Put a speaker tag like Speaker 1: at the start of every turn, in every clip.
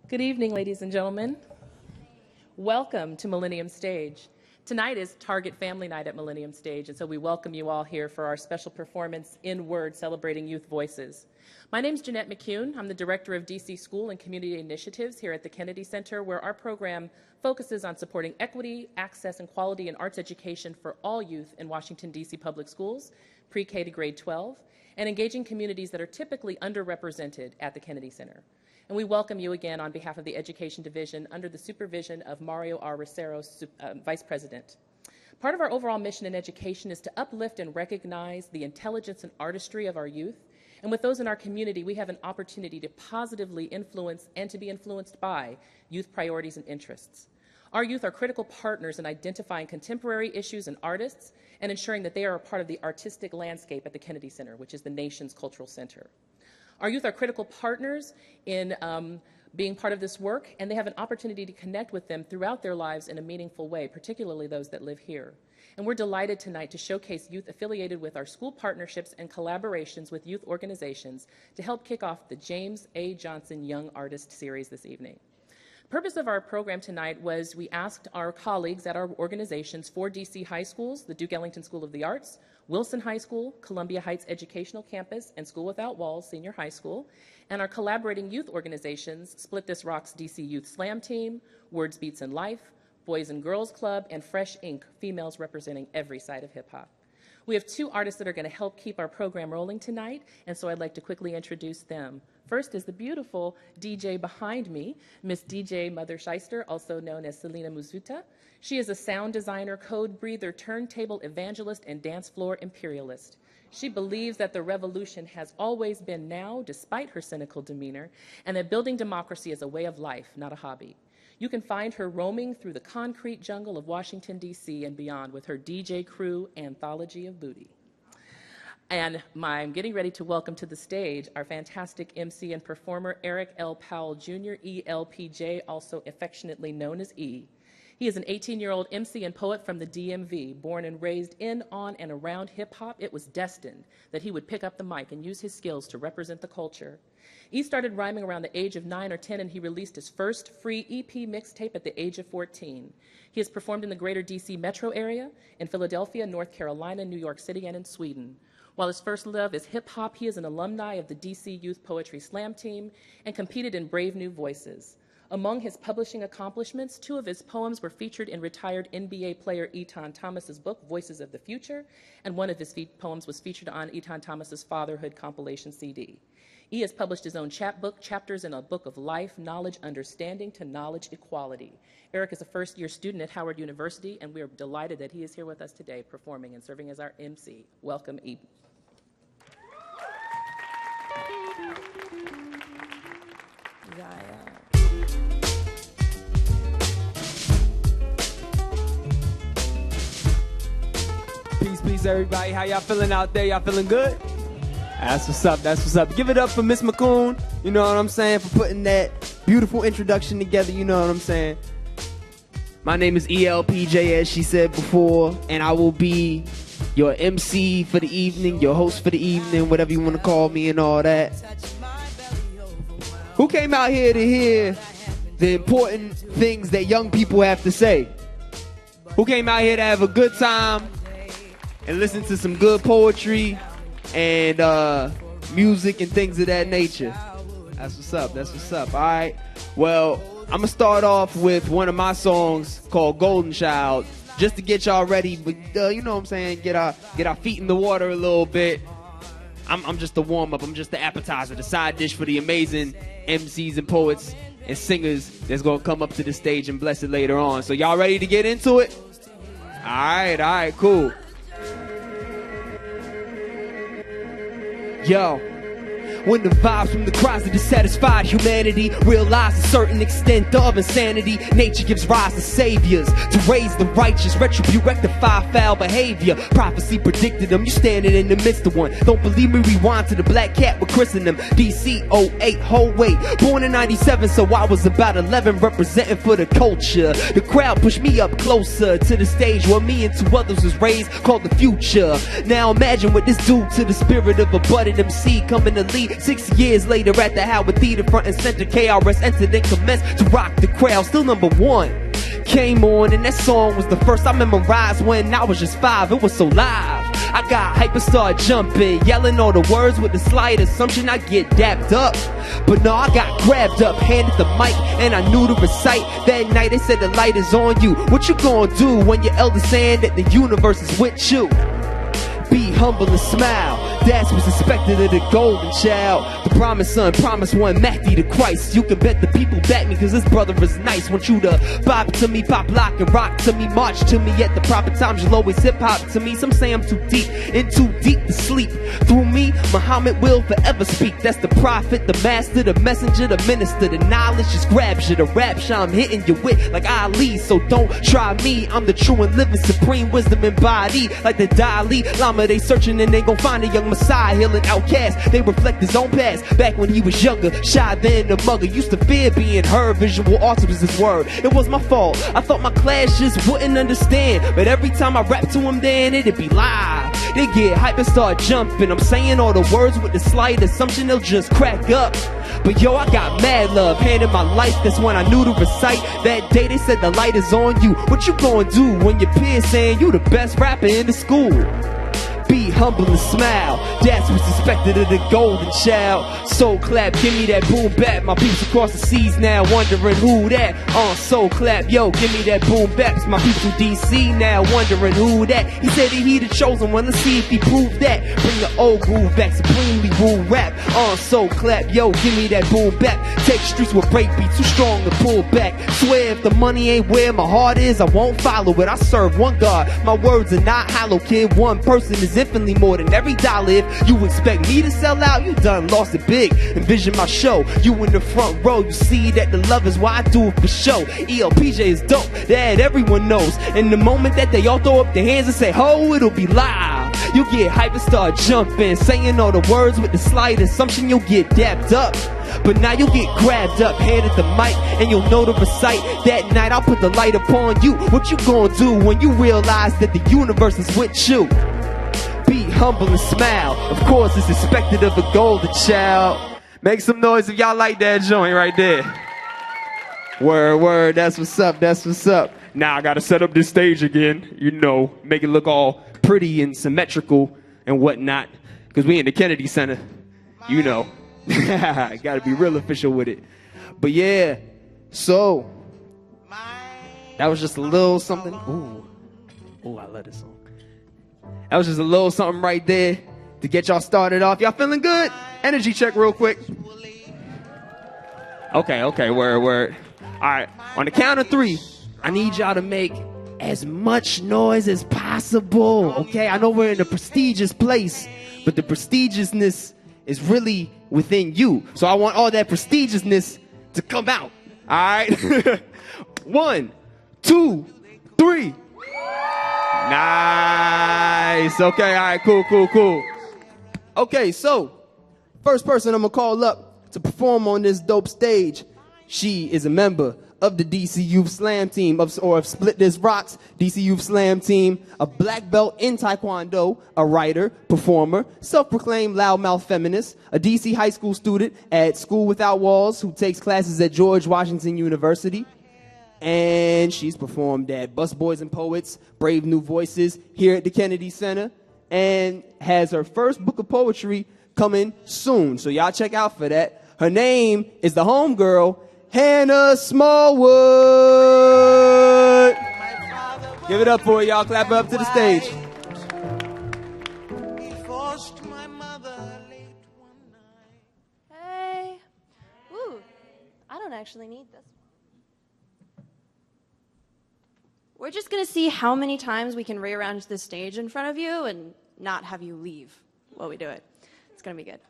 Speaker 1: Good evening, ladies and gentlemen. Welcome to Millennium Stage. Tonight is Target Family Night at Millennium Stage, and so we welcome you all here for our special performance in Word celebrating youth voices. My name is Jeanette McCune. I'm the Director of DC School and Community Initiatives here at the Kennedy Center, where our program focuses on supporting equity, access, and quality in arts education for all youth in Washington, D.C. public schools, pre-K to grade 12, and engaging communities that are typically underrepresented at the Kennedy Center. And we welcome you again on behalf of the Education Division under the supervision of Mario R. Rosero, Vice President. Part of our overall mission in education is to uplift and recognize the intelligence and artistry of our youth. And with those in our community, we have an opportunity to positively influence and to be influenced by youth priorities and interests. Our youth are critical partners in identifying contemporary issues and artists and ensuring that they are a part of the artistic landscape at the Kennedy Center, which is the nation's cultural center. Our youth are critical partners in being part of this work, and they have an opportunity to connect with them throughout their lives in a meaningful way, particularly those that live here. And we're delighted tonight to showcase youth affiliated with our school partnerships and collaborations with youth organizations to help kick off the James A. Johnson Young Artist Series this evening. The purpose of our program tonight was we asked our colleagues at our organizations, 4 DC high schools, the Duke Ellington School of the Arts, Wilson High School, Columbia Heights Educational Campus, and School Without Walls Senior High School, and our collaborating youth organizations, Split This Rock's DC Youth Slam Team, Words, Beats, and Life, Boys and Girls Club, and Fresh Inc., females representing every side of hip-hop. We have 2 artists that are going to help keep our program rolling tonight, and so I'd like to quickly introduce them. First is the beautiful DJ behind me, Miss DJ Mother Shyster, also known as Selena Muzuta. She is a sound designer, code breather, turntable evangelist, and dance floor imperialist. She believes that the revolution has always been now, despite her cynical demeanor, and that building democracy is a way of life, not a hobby. You can find her roaming through the concrete jungle of Washington, D.C. and beyond with her DJ crew, Anthology of Booty. And I'm getting ready to welcome to the stage our fantastic MC and performer, Eric L. Powell Jr., ELPJ, also affectionately known as E. He is an 18-year-old MC and poet from the DMV. Born and raised in, on, and around hip-hop, it was destined that he would pick up the mic and use his skills to represent the culture. E started rhyming around the age of 9 or 10, and he released his first free EP mixtape at the age of 14. He has performed in the greater D.C. metro area, in Philadelphia, North Carolina, New York City, and in Sweden. While his first love is hip-hop, he is an alumni of the D.C. Youth Poetry Slam Team and competed in Brave New Voices. Among his publishing accomplishments, 2 of his poems were featured in retired NBA player Etan Thomas's book, Voices of the Future, and one of his poems was featured on Etan Thomas's Fatherhood compilation CD. E has published his own chapters in a book of life, knowledge, understanding to knowledge equality. Eric is a first-year student at Howard University, and we are delighted that he is here with us today performing and serving as our MC. Welcome, E.
Speaker 2: Peace, everybody. How y'all feeling out there? Y'all feeling good? That's what's up. That's what's up. Give it up for Miss McCoon. You know what I'm saying? For putting that beautiful introduction together. You know what I'm saying? My name is ELPJ, as she said before, and I will be your MC for the evening, your host for the evening, whatever you want to call me and all that. Who came out here to hear the important things that young people have to say? Who came out here to have a good time and listen to some good poetry and music and things of that nature? That's what's up. That's what's up. All right. Well, I'm going to start off with one of my songs called Golden Child, just to get y'all ready. But, you know what I'm saying? Get our feet in the water a little bit. I'm just the warm-up. I'm just the appetizer, the side dish for the amazing MCs and poets and singers that's going to come up to the stage and bless it later on. So y'all ready to get into it? All right, cool. Yo. When the vibes from the cries of dissatisfied humanity realize a certain extent of insanity, nature gives rise to saviors to raise the righteous, retribute, rectify foul behavior. Prophecy predicted them, you standing in the midst of one. Don't believe me, rewind to the black cat with christening them. DC 08, whole weight, born in 97, so I was about 11, representing for the culture. The crowd pushed me up closer to the stage where me and 2 others was raised, called the future. Now imagine what this do to the spirit of a budding MC coming to lead me. 6 years later at the Howard Theater, front and center, KRS entered and commenced to rock the crowd. Still number one. Came on and that song was the first I memorized when I was just 5. It was so live. I got hyper, started jumping, yelling all the words with the slight assumption I get dapped up. But no, I got grabbed up, handed the mic, and I knew to recite. That night they said the light is on you. What you gonna do when your elders saying that the universe is with you? Be humble and smile. That's what's expected of the golden child. The promised son, promised one, Matthew the Christ. You can bet the people back me, cause this brother is nice. Want you to bop to me, pop lock and rock to me, march to me at the proper times. You'll always hip hop to me. Some say I'm too deep, in too deep to sleep. Through me, Muhammad will forever speak. That's the prophet, the master, the messenger, the minister. The knowledge just grabs you. The rapture I'm hitting you with like Ali. So don't try me. I'm the true and living supreme wisdom embodied. Like the Dalai Lama, they searching and they gon' find a young Messiah, healing outcast. They reflect his own past. Back when he was younger, shy than the mugger, used to fear being heard. Visual arts was his word. It was my fault. I thought my class just wouldn't understand. But every time I rap to him, then it'd be live. They get hype and start jumping. I'm saying all the words with the slight assumption they'll just crack up. But yo, I got mad love, handed my life. That's when I knew to recite. That day they said the light is on you. What you gonna do when your peers saying you the best rapper in the school? Be humble and smile. That's what's expected of the golden child. Soul clap, give me that boom bap. My peeps across the seas now wondering who that. Soul clap, yo, give me that boom bap. My peeps from DC now wondering who that. He said that he the chosen one. Let's see if he proved that. Bring the old groove back, supremely rule rap. Soul clap, yo, give me that boom bap. Take streets with break beats, too strong to pull back. Swear if the money ain't where my heart is, I won't follow it. I serve one God. My words are not hollow, kid. One person is infinitely more than every dollar. If you expect me to sell out, you done lost it big. Envision my show, you in the front row. You see that the love is why I do it for show. ELPJ is dope, that everyone knows. And the moment that they all throw up their hands and say ho, it'll be live. You get hype and start jumping, saying all the words with the slight assumption you'll get dapped up. But now you'll get grabbed up, handed the mic, and you'll know to recite. That night I'll put the light upon you. What you gonna do when you realize that the universe is with you? Be humble and smile. Of course, it's expected of a golden child. Make some noise if y'all like that joint right there. Word, word. That's what's up. That's what's up. Now I gotta set up this stage again. You know, make it look all pretty and symmetrical and whatnot. Because we in the Kennedy Center. You know. Gotta be real official with it. But yeah, so that was just a little something. Ooh, I love this song. That was just a little something right there to get y'all started off. Y'all feeling good? Energy check real quick. Okay, word. All right, on the count of 3, I need y'all to make as much noise as possible, okay? I know we're in a prestigious place, but the prestigiousness is really within you. So I want all that prestigiousness to come out, all right? 1, 2, 3. Nice. Okay, all right, cool. Okay, so first person I'm gonna call up to perform on this dope stage. She is a member of the DC Youth Slam team, of Split This Rocks DC Youth Slam team, a black belt in Taekwondo, a writer, performer, self-proclaimed loudmouth feminist, a DC high school student at School Without Walls who takes classes at George Washington University. And she's performed at Bus Boys and Poets, Brave New Voices here at the Kennedy Center, and has her first book of poetry coming soon. So y'all check out for that. Her name is the homegirl, Hannah Smallwood. Give it up for her, y'all. Clap her up to the stage.
Speaker 3: Hey. Ooh, I don't actually need this. We're just going to see how many times we can rearrange this stage in front of you and not have you leave while we do it. It's going to be good.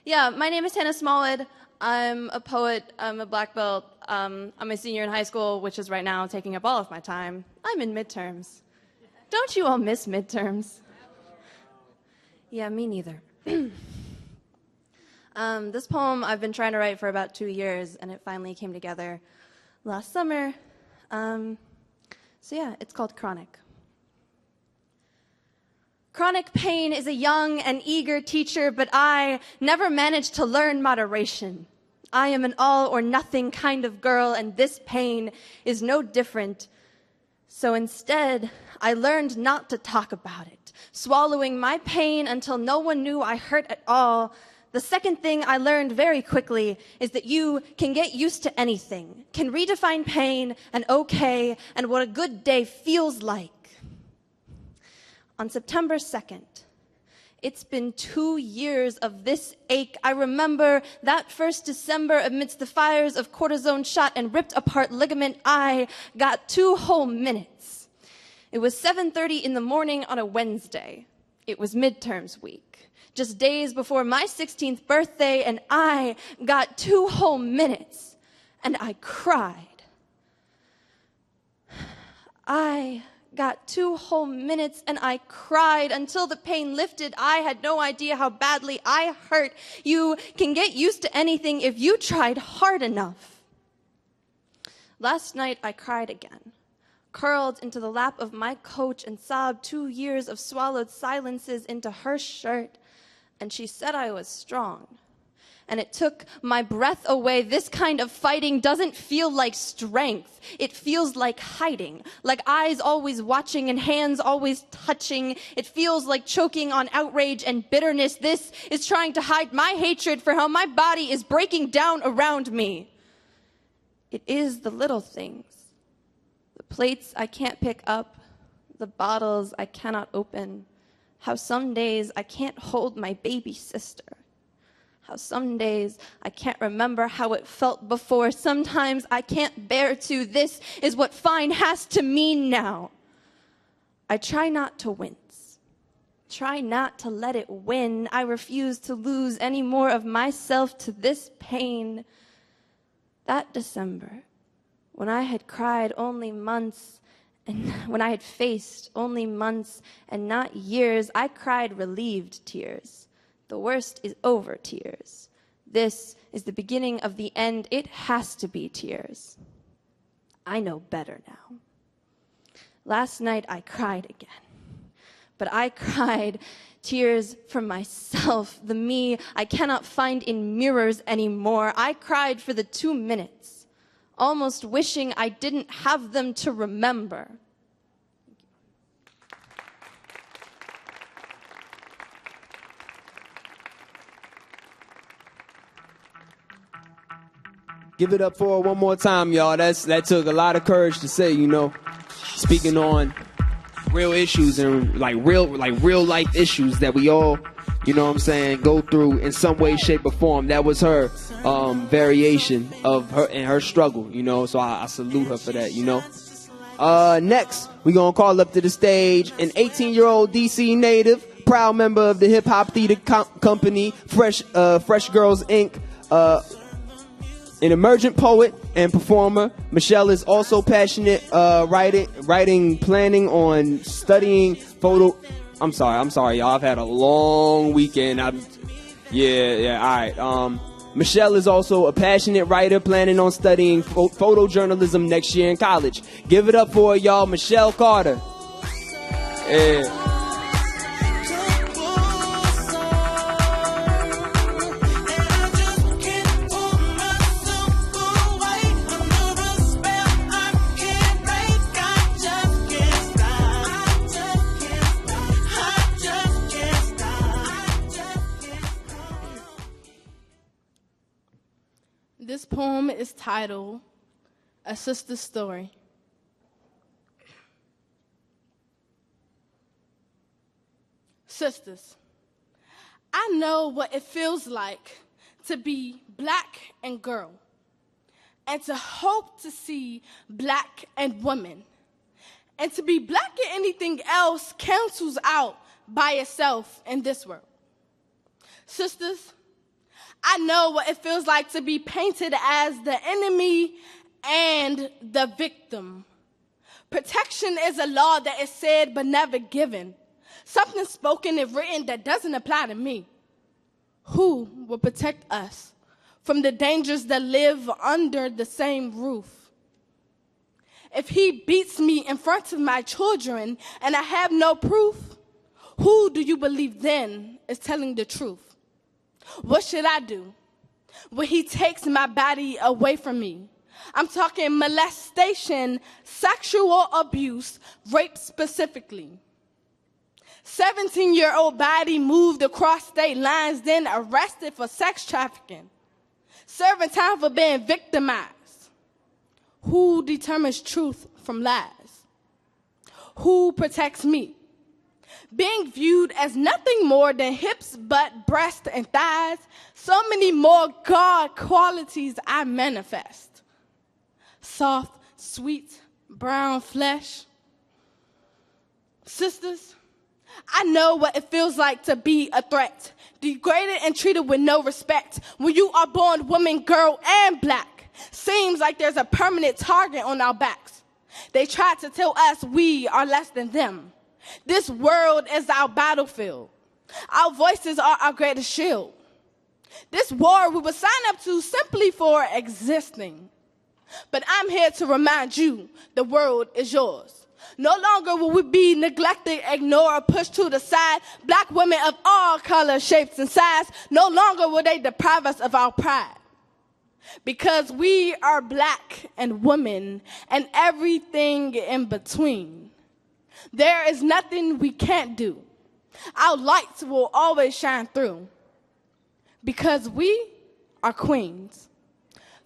Speaker 3: Yeah, my name is Hannah Smallwood. I'm a poet. I'm a black belt. I'm a senior in high school, which is right now taking up all of my time. I'm in midterms. Don't you all miss midterms? Yeah, me neither. This poem I've been trying to write for about 2 years, and it finally came together last summer. So yeah, it's called Chronic. Chronic pain is a young and eager teacher, but I never managed to learn moderation. I am an all or nothing kind of girl, and this pain is no different. So instead, I learned not to talk about it, swallowing my pain until no one knew I hurt at all. The second thing I learned very quickly is that you can get used to anything, can redefine pain and okay and what a good day feels like. On September 2nd, it's been 2 years of this ache. I remember that first December amidst the fires of cortisone shot and ripped apart ligament. I got 2 whole minutes. It was 7:30 in the morning on a Wednesday. It was midterms week, just days before my 16th birthday, and I got 2 whole minutes, and I cried. I got 2 whole minutes and I cried until the pain lifted. I had no idea how badly I hurt. You can get used to anything if you tried hard enough. Last night I cried again, curled into the lap of my coach and sobbed 2 years of swallowed silences into her shirt. And she said I was strong. And it took my breath away. This kind of fighting doesn't feel like strength. It feels like hiding, like eyes always watching and hands always touching. It feels like choking on outrage and bitterness. This is trying to hide my hatred for how my body is breaking down around me. It is the little things, the plates I can't pick up, the bottles I cannot open, how some days I can't hold my baby sister. How some days I can't remember how it felt before. Sometimes I can't bear to. This is what fine has to mean now. I try not to wince. Try not to let it win. I refuse to lose any more of myself to this pain. That December, when I had cried only months, and when I had faced only months and not years, I cried relieved tears. The worst is over tears. This is the beginning of the end. It has to be tears. I know better now. Last night I cried again. But I cried tears for myself, the me I cannot find in mirrors anymore. I cried for the 2 minutes, almost wishing I didn't have them to remember.
Speaker 2: Give it up for her one more time, y'all. That took a lot of courage to say, you know. Speaking on real issues and like real life issues that we all, you know what I'm saying, go through in some way, shape, or form. That was her variation of her and her struggle, you know. So I salute her for that, you know. Next, we're gonna call up to the stage an 18-year-old DC native, proud member of the hip hop theater company Fresh Girls Inc. An emergent poet and performer. Michelle is also passionate writing, planning on studying photo. I'm sorry, y'all. I've had a long weekend. All right. Michelle is also a passionate writer, planning on studying photojournalism next year in college. Give it up for her, y'all. Michelle Carter. Yeah.
Speaker 4: This poem is titled, A Sister's Story. Sisters, I know what it feels like to be black and girl, and to hope to see black and woman, and to be black and anything else cancels out by itself in this world. Sisters, I know what it feels like to be painted as the enemy and the victim. Protection is a law that is said but never given. Something spoken and written that doesn't apply to me. Who will protect us from the dangers that live under the same roof? If he beats me in front of my children and I have no proof, Who do you believe then is telling the truth? What should I do when he takes my body away from me? I'm talking molestation, sexual abuse, rape specifically. 17-year-old body moved across state lines, then arrested for sex trafficking, serving time for being victimized. Who determines truth from lies? Who protects me? Being viewed as nothing more than hips, butt, breast, and thighs, so many more God qualities I manifest. Soft, sweet, brown flesh. Sisters, I know what it feels like to be a threat, degraded and treated with no respect. When you are born woman, girl, and black, seems like there's a permanent target on our backs. They try to tell us we are less than them. This world is our battlefield. Our voices are our greatest shield. This war we will sign up to simply for existing. But I'm here to remind you the world is yours. No longer will we be neglected, ignored, or pushed to the side. Black women of all colors, shapes, and sizes, no longer will they deprive us of our pride. Because we are black and women and everything in between. There is nothing we can't do. Our lights will always shine through. Because we are queens,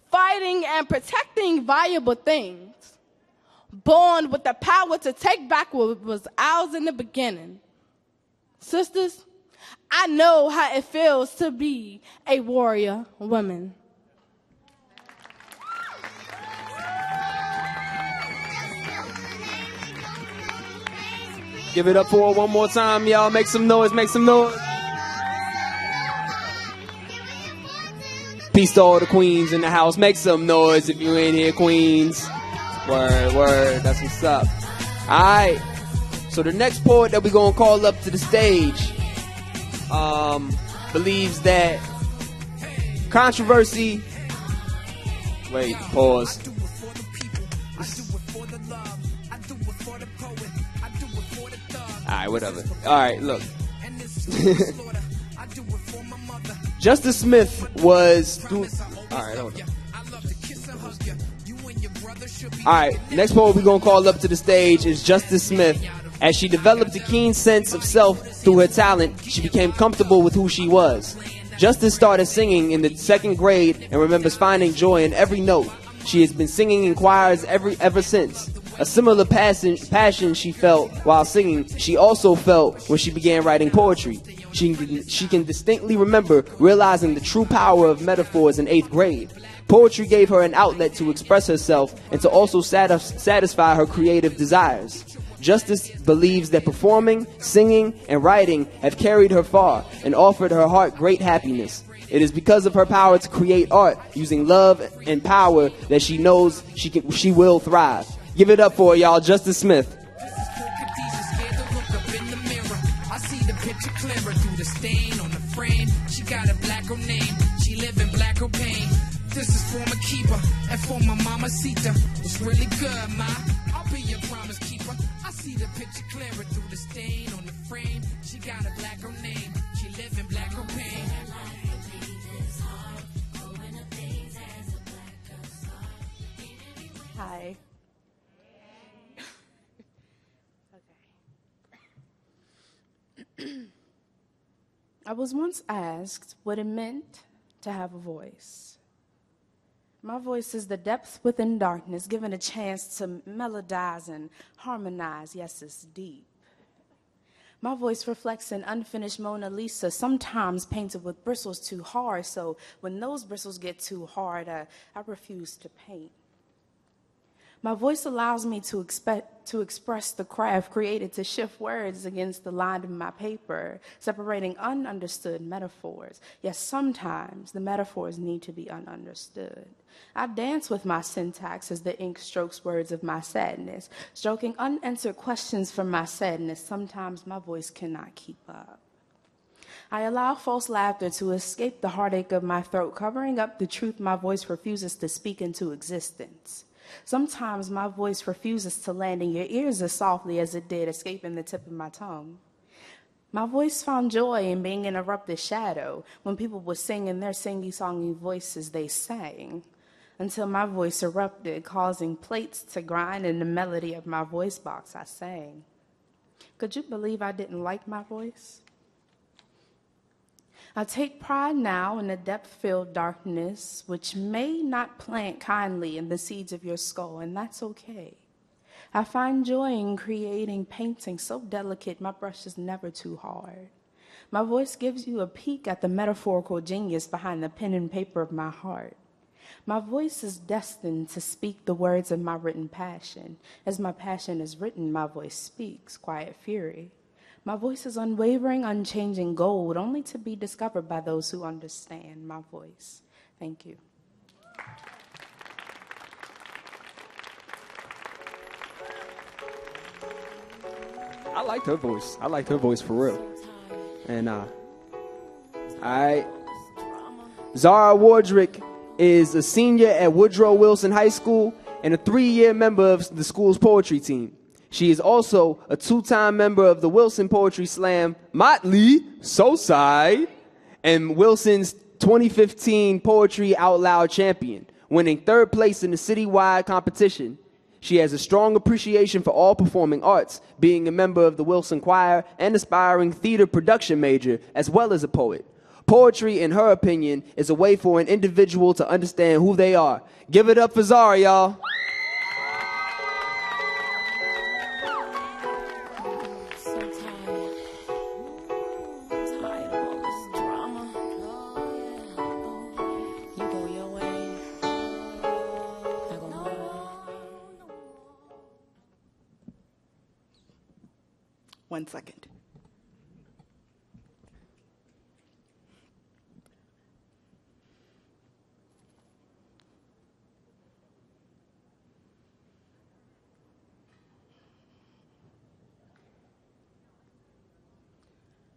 Speaker 4: fighting and protecting valuable things, born with the power to take back what was ours in the beginning. Sisters, I know how it feels to be a warrior woman.
Speaker 2: Give it up for her one more time, y'all. Make some noise, make some noise. Peace to all the queens in the house. Make some noise if you ain't here, queens. Word, word. That's what's up. All right. So the next poet that we're going to call up to the stage believes that controversy... Wait, pause. All right, whatever. All right, look. Justice Smith was... All right, hold on. All right, next poet we're going to call up to the stage is Justice Smith. As she developed a keen sense of self through her talent, she became comfortable with who she was. Justice started singing in the 2nd grade and remembers finding joy in every note. She has been singing in choirs ever since. A similar passion she felt while singing, she also felt when she began writing poetry. She can distinctly remember realizing the true power of metaphors in 8th grade. Poetry gave her an outlet to express herself and to also satisfy her creative desires. Justice believes that performing, singing, and writing have carried her far and offered her heart great happiness. It is because of her power to create art using love and power that she knows she will thrive. Give it up for her, y'all. Justice Smith.
Speaker 5: I see the picture clearer through the stain on the frame. She got a black girl name. She live in black girl pain. This is for my keeper and for my mama Sita. It's really good, ma. I'll be your promise keeper. I see the picture clearer through the stain on the frame. She got a black girl name. She live in black girl pain.
Speaker 6: Hi. I was once asked what it meant to have a voice. My voice is the depth within darkness, given a chance to melodize and harmonize. Yes, it's deep. My voice reflects an unfinished Mona Lisa, sometimes painted with bristles too hard, so when those bristles get too hard, I refuse to paint. My voice allows me to express the craft created to shift words against the line of my paper, separating ununderstood metaphors. Yes, sometimes the metaphors need to be ununderstood. I dance with my syntax as the ink strokes words of my sadness, stroking unanswered questions from my sadness. Sometimes my voice cannot keep up. I allow false laughter to escape the heartache of my throat, covering up the truth my voice refuses to speak into existence. Sometimes my voice refuses to land in your ears as softly as it did escaping the tip of my tongue. My voice found joy in being an erupted shadow when people would sing in their singy-songy voices they sang, until my voice erupted, causing plates to grind in the melody of my voice box I sang. Could you believe I didn't like my voice? I take pride now in the depth-filled darkness, which may not plant kindly in the seeds of your skull, and that's okay. I find joy in creating paintings so delicate my brush is never too hard. My voice gives you a peek at the metaphorical genius behind the pen and paper of my heart. My voice is destined to speak the words of my written passion. As my passion is written, my voice speaks, quiet fury. My voice is unwavering, unchanging gold, only to be discovered by those who understand my voice. Thank you.
Speaker 2: I liked her voice. I liked her voice for real. And, all right. Zara Wardrick is a senior at Woodrow Wilson High School and a 3-year member of the school's poetry team. She is also a 2-time member of the Wilson Poetry Slam Motley, So-Side, and Wilson's 2015 Poetry Out Loud champion, winning 3rd place in the citywide competition. She has a strong appreciation for all performing arts, being a member of the Wilson Choir and aspiring theater production major, as well as a poet. Poetry, in her opinion, is a way for an individual to understand who they are. Give it up for Zara, y'all.
Speaker 7: One second.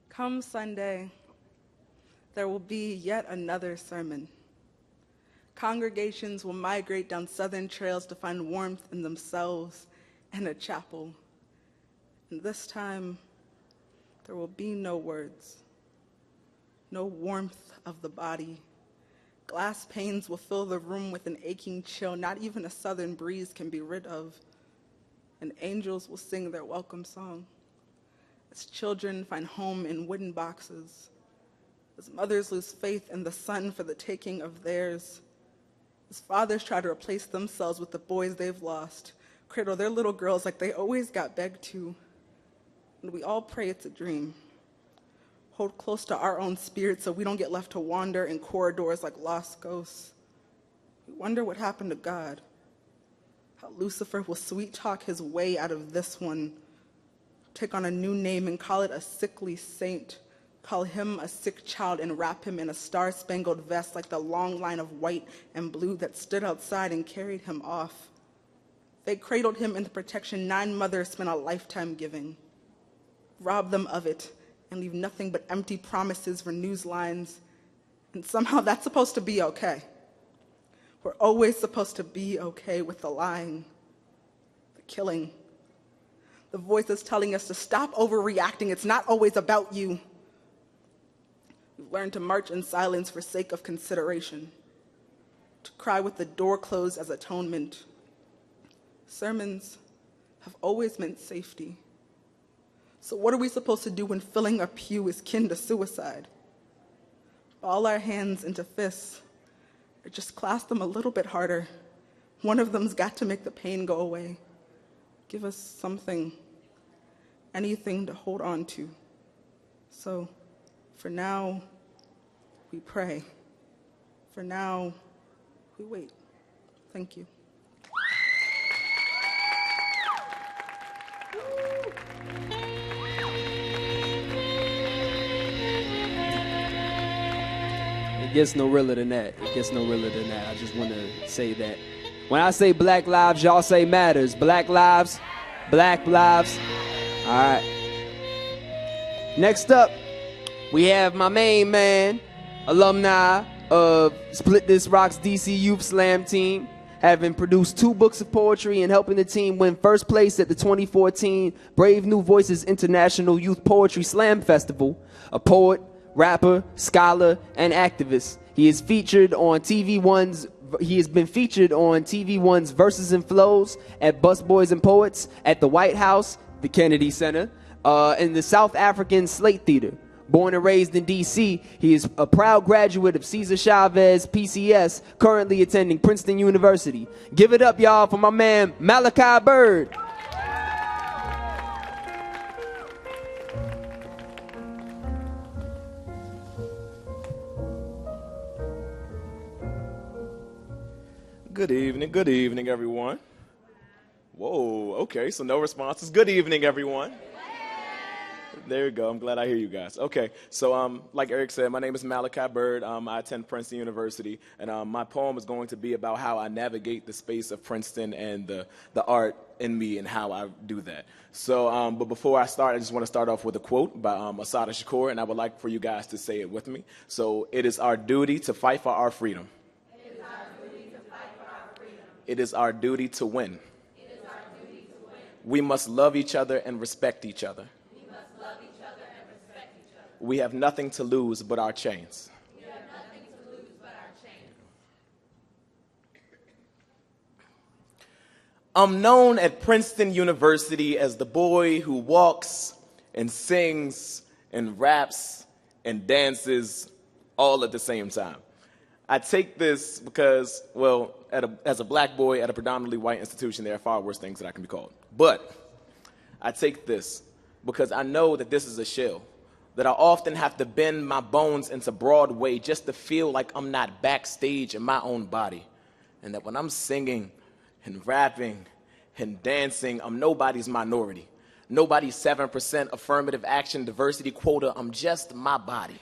Speaker 7: Come Sunday, there will be yet another sermon. Congregations will migrate down southern trails to find warmth in themselves and a chapel. And this time, there will be no words, no warmth of the body. Glass panes will fill the room with an aching chill not even a southern breeze can be rid of. And angels will sing their welcome song as children find home in wooden boxes, as mothers lose faith in the sun for the taking of theirs, as fathers try to replace themselves with the boys they've lost, cradle their little girls like they always got begged to. And we all pray it's a dream. Hold close to our own spirits so we don't get left to wander in corridors like lost ghosts. We wonder what happened to God, how Lucifer will sweet talk his way out of this one, take on a new name and call it a sickly saint, call him a sick child and wrap him in a star-spangled vest like the long line of white and blue that stood outside and carried him off. They cradled him in the protection 9 mothers spent a lifetime giving, rob them of it, and leave nothing but empty promises for news lines. And somehow that's supposed to be okay. We're always supposed to be okay with the lying, the killing. The voice is telling us to stop overreacting. It's not always about you. We've learned to march in silence for sake of consideration, to cry with the door closed as atonement. Sermons have always meant safety. So what are we supposed to do when filling a pew is kin to suicide? Ball our hands into fists, or just clasp them a little bit harder. One of them's got to make the pain go away. Give us something, anything to hold on to. So for now, we pray. For now, we wait. Thank you.
Speaker 2: It gets no realer than that. It gets no realer than that. I just want to say that. When I say black lives, y'all say matters. Black lives, black lives. All right. Next up, we have my main man, alumni of Split This Rock's DC Youth Slam team, having produced 2 books of poetry and helping the team win first place at the 2014 Brave New Voices International Youth Poetry Slam Festival. A poet, rapper, scholar, and activist. He has been featured on TV One's Verses and Flows, at Busboys and Poets, at the White House, the Kennedy Center, and the South African Slate Theater. Born and raised in D.C., he is a proud graduate of Cesar Chavez PCS, currently attending Princeton University. Give it up, y'all, for my man Malachi Bird.
Speaker 8: Good evening, everyone. Whoa, okay, so no responses. Good evening, everyone. There you go. I'm glad I hear you guys. Okay, so like Eric said, my name is Malachi Bird. I attend Princeton University, and my poem is going to be about how I navigate the space of Princeton and the art in me and how I do that. So, but before I start, I just want to start off with a quote by Assata Shakur, and I would like for you guys to say it with me. So, it is our duty to fight for our freedom. It is our duty to fight for our freedom. It is our duty to win. It is our duty to win. We must love each other and respect each other. We have nothing to lose but our chains. We have nothing to lose but our chains. I'm known at Princeton University as the boy who walks and sings and raps and dances all at the same time. I take this because, well, as a black boy at a predominantly white institution, there are far worse things that I can be called. But I take this because I know that this is a shell, that I often have to bend my bones into Broadway just to feel like I'm not backstage in my own body. And that when I'm singing and rapping and dancing, I'm nobody's minority. Nobody's 7% affirmative action diversity quota. I'm just my body.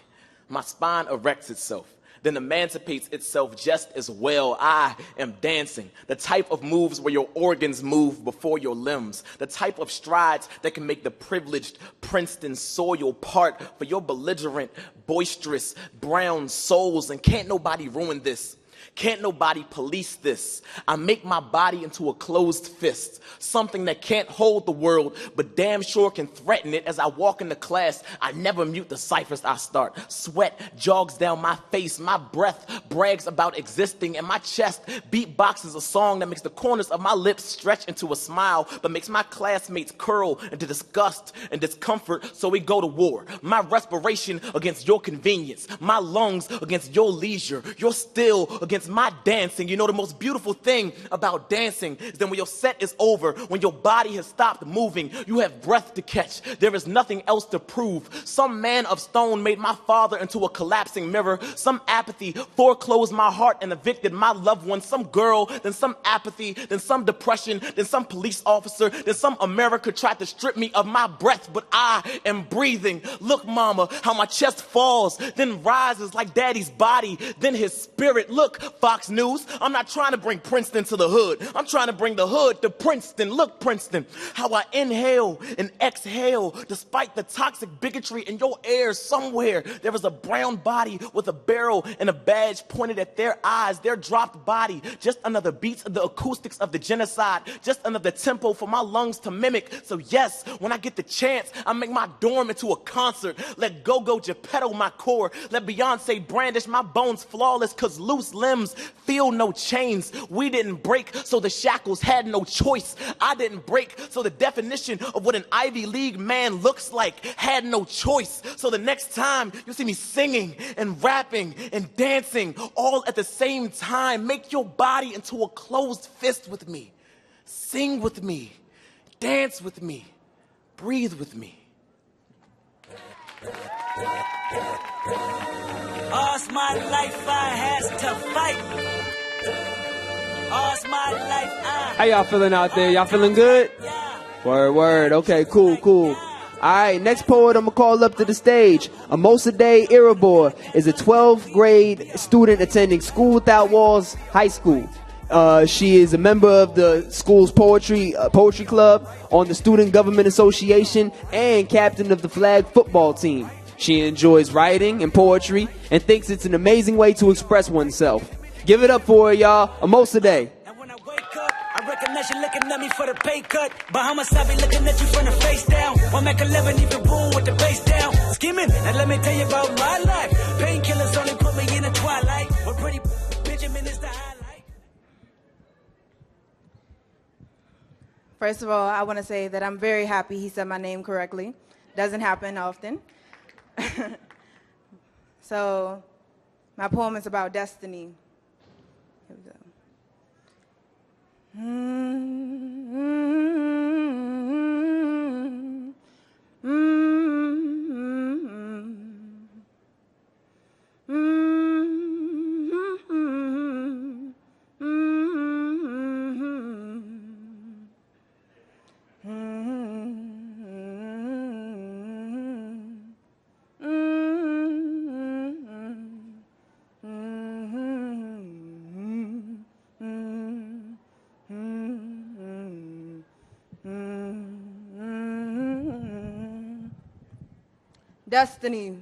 Speaker 8: My spine erects itself, then emancipates itself just as well. I am dancing, the type of moves where your organs move before your limbs, the type of strides that can make the privileged Princeton soil part for your belligerent, boisterous, brown souls. And can't nobody ruin this. Can't nobody police this. I make my body into a closed fist, something that can't hold the world, but damn sure can threaten it. As I walk into class, I never mute the ciphers I start. Sweat jogs down my face, my breath brags about existing, and my chest beatboxes a song that makes the corners of my lips stretch into a smile, but makes my classmates curl into disgust and discomfort, so we go to war. My respiration against your convenience, my lungs against your leisure, your still against my dancing. You know, the most beautiful thing about dancing is that when your set is over, when your body has stopped moving, you have breath to catch. There is nothing else to prove. Some man of stone made my father into a collapsing mirror. Some apathy foreclosed my heart and evicted my loved one. Some girl, then some apathy, then some depression, then some police officer, then some America tried to strip me of my breath, but I am breathing. Look, mama, how my chest falls, then rises like daddy's body, then his spirit. Look, Fox News, I'm not trying to bring Princeton to the hood. I'm trying to bring the hood to Princeton. Look, Princeton, how I inhale and exhale despite the toxic bigotry in your air. Somewhere there is a brown body with a barrel and a badge pointed at their eyes, their dropped body. Just another beats of the acoustics of the genocide. Just another tempo for my lungs to mimic. So yes, when I get the chance, I make my dorm into a concert. Let Go-Go Geppetto my core. Let Beyonce brandish my bones flawless, cause loose limbs feel no chains. We didn't break, so the shackles had no choice. I didn't break, so the definition of what an Ivy League man looks like had no choice. So the next time you see me singing and rapping and dancing all at the same time, make your body into a closed fist with me. Sing with me. Dance with me. Breathe with me.
Speaker 9: All's my life I has to fight. All's my life I...
Speaker 2: How y'all feeling out there? Y'all feeling good? Word. Okay, cool. All right, next poet I'm going to call up to the stage. Amosade Ira Boy is a 12th grade student attending School Without Walls High School. She is a member of the school's poetry club, on the Student Government Association, and captain of the flag football team. She enjoys writing and poetry and thinks it's an amazing way to express oneself. Give it up for her, y'all. Amosade.
Speaker 9: And when I a pay cut. Bahamas, I be looking at you from the face down. One Mac 11, even boom with the bass down. Skimming, and let me tell you about my life. Painkillers only put me in the twilight. What pretty Benjamin is the highlight.
Speaker 6: First of all, I want to say that I'm very happy he said my name correctly. Doesn't happen often. So, my poem is about destiny. Here we go. Destiny.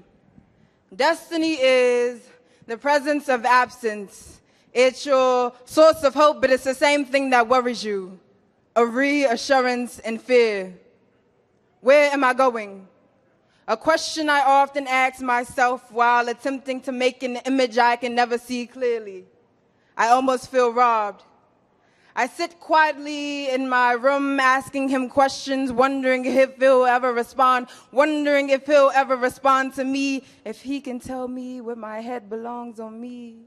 Speaker 6: Destiny is the presence of absence. It's your source of hope, but it's the same thing that worries you. A reassurance and fear. Where am I going? A question I often ask myself while attempting to make an image I can never see clearly. I almost feel robbed. I sit quietly in my room asking him questions, wondering if he'll ever respond, wondering if he'll ever respond to me, if he can tell me where my head belongs on me.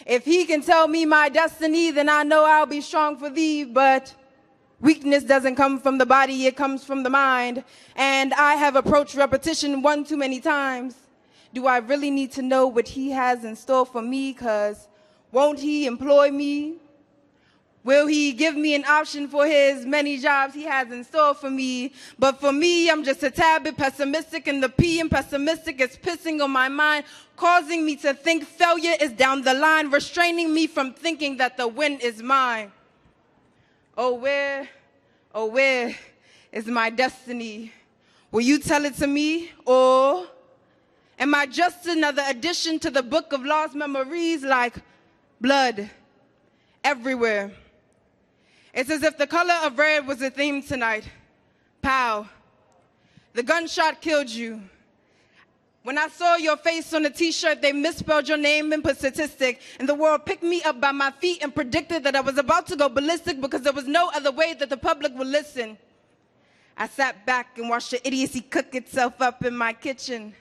Speaker 6: If he can tell me my destiny, then I know I'll be strong for thee, but weakness doesn't come from the body, it comes from the mind, and I have approached repetition one too many times. Do I really need to know what he has in store for me, 'cause won't he employ me? Will he give me an option for his many jobs he has in store for me? But for me, I'm just a tad bit pessimistic, and the P in pessimistic is pissing on my mind, causing me to think failure is down the line, restraining me from thinking that the win is mine. Oh, where is my destiny? Will you tell it to me, or am I just another addition to the book of lost memories, like blood everywhere? It's as if the color of red was a theme tonight. Pow. The gunshot killed you. When I saw your face on the t-shirt, they misspelled your name and put statistic. And the world picked me up by my feet and predicted that I was about to go ballistic because there was no other way that the public would listen. I sat back and watched the idiocy cook itself up in my kitchen.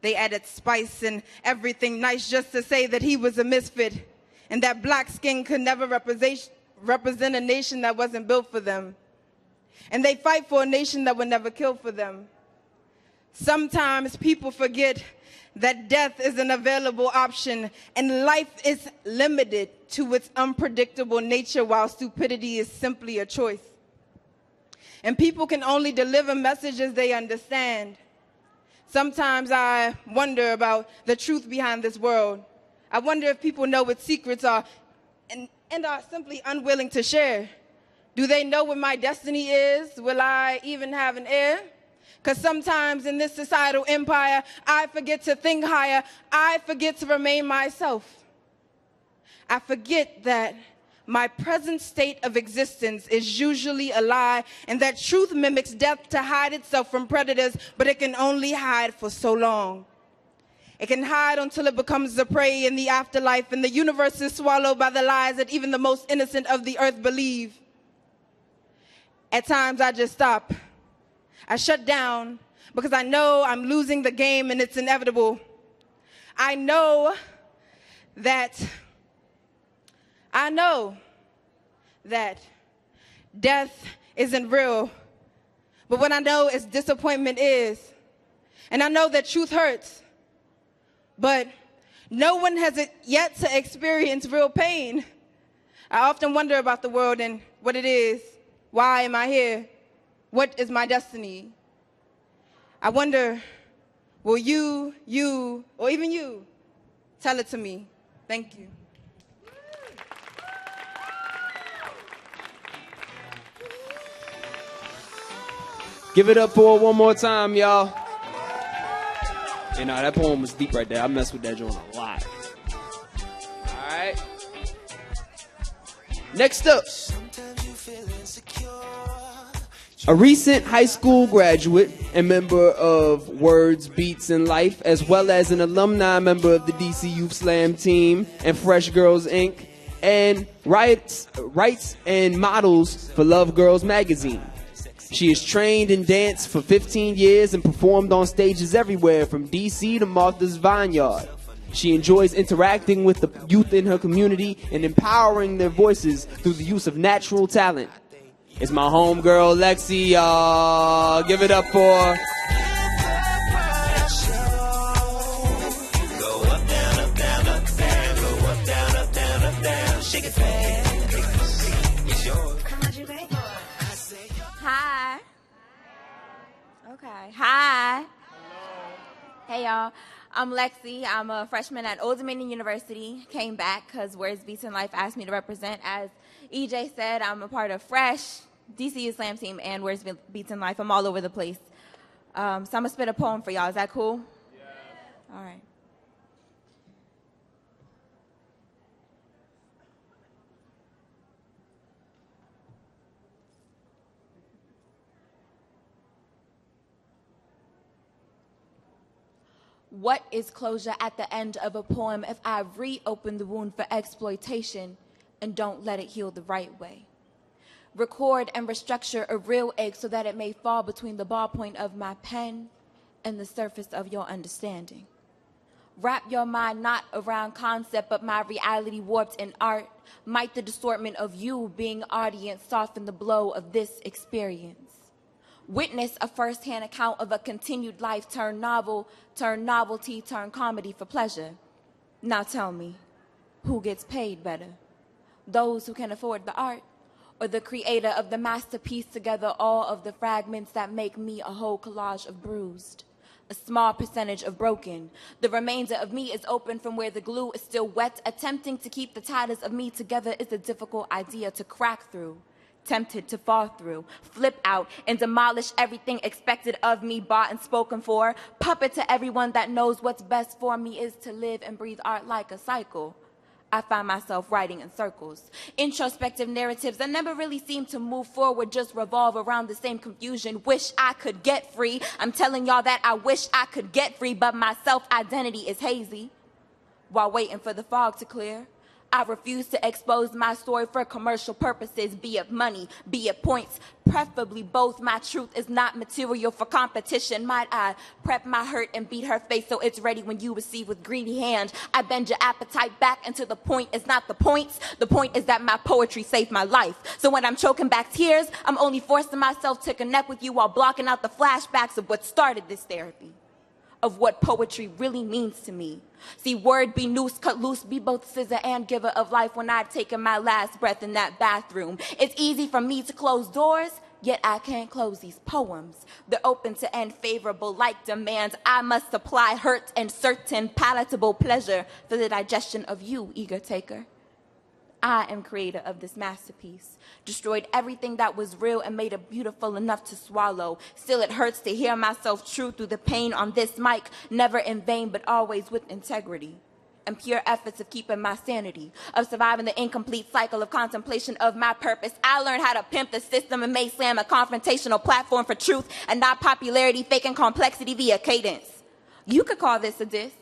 Speaker 6: They added spice and everything nice just to say that he was a misfit and that black skin could never represent a nation that wasn't built for them. And they fight for a nation that would never kill for them. Sometimes people forget that death is an available option and life is limited to its unpredictable nature while stupidity is simply a choice. And people can only deliver messages they understand. Sometimes I wonder about the truth behind this world. I wonder if people know what secrets are and are simply unwilling to share. Do they know what my destiny is? Will I even have an heir? Because sometimes in this societal empire, I forget to think higher. I forget to remain myself. I forget that my present state of existence is usually a lie, and that truth mimics death to hide itself from predators, but it can only hide for so long. It can hide until it becomes the prey in the afterlife, and the universe is swallowed by the lies that even the most innocent of the earth believe. At times, I just stop. I shut down because I know I'm losing the game and it's inevitable. I know that death isn't real, but what I know is disappointment is. And I know that truth hurts. But no one has yet to experience real pain. I often wonder about the world and what it is. Why am I here? What is my destiny? I wonder, will you, or even you, tell it to me? Thank you.
Speaker 2: Give it up for one more time, y'all. You know, that poem was deep right there. I messed with that joint a lot. All right. Next up.
Speaker 10: Sometimes you feel insecure.
Speaker 2: A recent high school graduate and member of Words, Beats, and Life, as well as an alumni member of the DC Youth Slam team and Fresh Girls Inc., and writes and models for Love Girls magazine. She is trained in dance for 15 years and performed on stages everywhere from DC to Martha's Vineyard. She enjoys interacting with the youth in her community and empowering their voices through the use of natural talent. It's my homegirl, Lexi. Give it up for...
Speaker 10: Hi. Okay. Hi. Hey, y'all. I'm Lexi. I'm a freshman at Old Dominion University. Came back because Words, Beats, and Life asked me to represent. As EJ said, I'm a part of Fresh, DCU Slam Team, and Words, Beats, and Life. I'm all over the place. So I'm going to spit a poem for y'all. Is that cool? Yeah. All right. What is closure at the end of a poem if I reopen the wound for exploitation and don't let it heal the right way? Record and restructure a real egg so that it may fall between the ballpoint of my pen and the surface of your understanding. Wrap your mind not around concept but my reality warped in art. Might the distortment of you being audience soften the blow of this experience? Witness a first-hand account of a continued life turn novel, turn novelty, turn comedy for pleasure. Now tell me, who gets paid better? Those who can afford the art, or the creator of the masterpiece together all of the fragments that make me a whole collage of bruised? A small percentage of broken. The remainder of me is open from where the glue is still wet. Attempting to keep the titles of me together is a difficult idea to crack through. Tempted to fall through, flip out, and demolish everything expected of me, bought and spoken for. Puppet to everyone that knows what's best for me is to live and breathe art like a cycle. I find myself writing in circles. Introspective narratives that never really seem to move forward, just revolve around the same confusion. Wish I could get free. I'm telling y'all that I wish I could get free, but my self-identity is hazy. While waiting for the fog to clear, I refuse to expose my story for commercial purposes, be it money, be it points, preferably both. My truth is not material for competition. Might I prep my hurt and beat her face so it's ready when you receive with greedy hand? I bend your appetite back into the point is not the points. The point is that my poetry saved my life. So when I'm choking back tears, I'm only forcing myself to connect with you while blocking out the flashbacks of what started this therapy, of what poetry really means to me. See, word be noose, cut loose, be both scissor and giver of life when I've taken my last breath in that bathroom. It's easy for me to close doors, yet I can't close these poems. They're open to end favorable like demands. I must supply hurt and certain palatable pleasure for the digestion of you, eager taker. I am creator of this masterpiece. Destroyed everything that was real and made it beautiful enough to swallow. Still it hurts to hear myself true through the pain on this mic. Never in vain, but always with integrity. And pure efforts of keeping my sanity. Of surviving the incomplete cycle of contemplation of my purpose. I learned how to pimp the system and make slam a confrontational platform for truth and not popularity, faking complexity via cadence. You could call this a diss.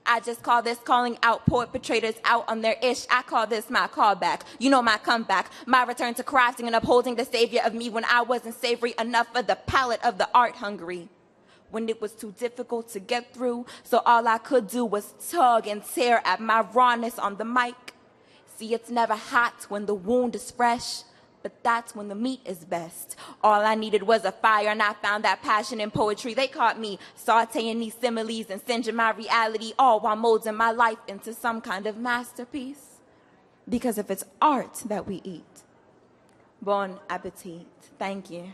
Speaker 10: I just call this calling out poet portrayers out on their ish. I call this my callback. You know, my comeback. My return to crafting and upholding the savior of me when I wasn't savory enough for the palate of the art hungry. When it was too difficult to get through, so all I could do was tug and tear at my rawness on the mic. See, it's never hot when the wound is fresh, but that's when the meat is best. All I needed was a fire, and I found that passion in poetry. They caught me sauteing these similes and singeing my reality, all while molding my life into some kind of masterpiece. Because if it's art that we eat, bon appetit. Thank you.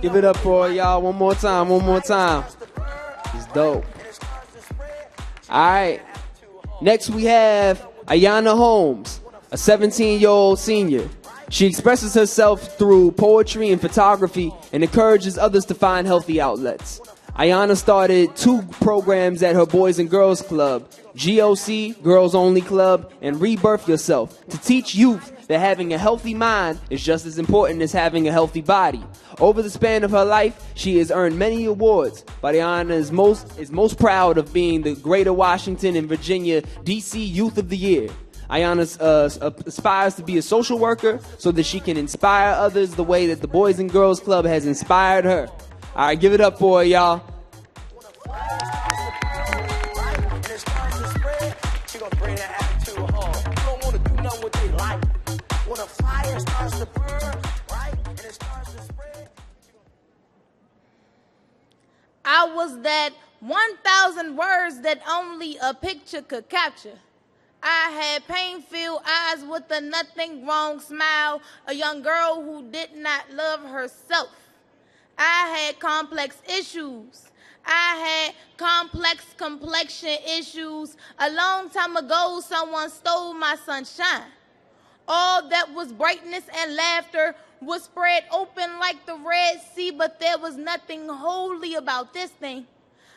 Speaker 2: Give it up for y'all one more time, one more time. It's dope. All right. Next we have Ayana Holmes, a 17-year-old senior. She expresses herself through poetry and photography and encourages others to find healthy outlets. Ayana started 2 programs at her Boys and Girls Club, GOC, Girls Only Club, and Rebirth Yourself, to teach youth that having a healthy mind is just as important as having a healthy body. Over the span of her life, she has earned many awards, but Ayana is most proud of being the Greater Washington and Virginia DC Youth of the Year. Ayana aspires to be a social worker so that she can inspire others the way that the Boys and Girls Club has inspired her. All right, give it up for her, y'all.
Speaker 11: I was that 1,000 words that only a picture could capture. I had pain-filled eyes with a nothing wrong smile, a young girl who did not love herself. I had complex issues. I had complex complexion issues. A long time ago, someone stole my sunshine. All that was brightness and laughter was spread open like the Red Sea, but there was nothing holy about this thing.